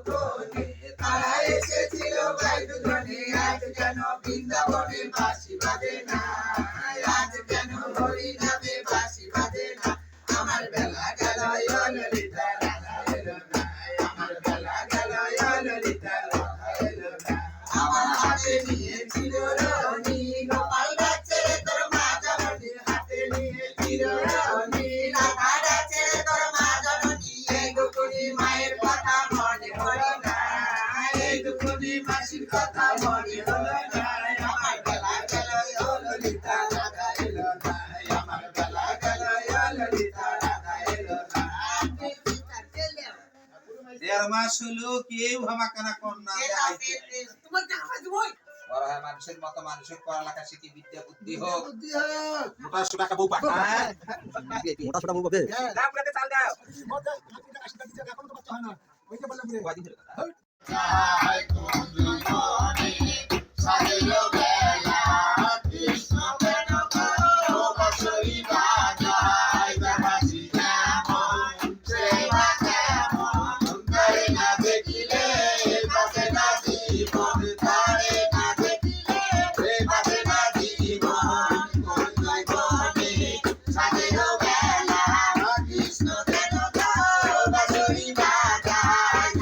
গোপনে তারা এসেছিল ভাই দুজনে আজ কেন বৃন্দাবনে বাঁশি বাজে না আজ কেন হরি নামে বাঁশি বাজে না আমার বেলা গেল ললিতা রাধা এলো না আমার বেলা গেল ললিতা রাধা এলো না আমার হাতে নিয়েছিল রনি গোপাল ডাকছে তোর মা জননী হাতে নিয়েছিল রনি রাধা ডাকছে তোর মা জননী এই দুকুনি মায়ের কথা মনে পড়ে না এই দুকুনি মাসির কথা মনে হলো না আমার বেলা গেল ললিতা রাধা এলো না আমার বেলা গেল ললিতা রাধা এলো না 1.5 মাস হলো কেউ হামাকানা কন্যা দেখাইছে তোমার দেখা দিবই বড় হয় মানুষের মতো মানুষের পড়ালেখা শিখি বিদ্যা বুদ্ধি হোক বুদ্ধি হোক মোটা সোটা একটা বউ পাক হ্যাঁ মোটা সোটা বউ পাবে দাম করে চাল দাও মজা হাতিটা আসতে দিতে এখন তো বাচ্চা হয় না ওইটা বললাম রে কয়দিন ধরে কথা চাই কুঞ্জবনে সাজিলো বেলা কৃষ্ণ কেন করো বাঁশরি বাজায় বাঁশি যেমন সেবা কেমন তারে না দেখিলে বাজে না জীবন তারে না দেখিলে বাজে না জীবন কুঞ্জবনে সাজিলো বেলা কৃষ্ণ কেন করো বাঁশরি বাজায়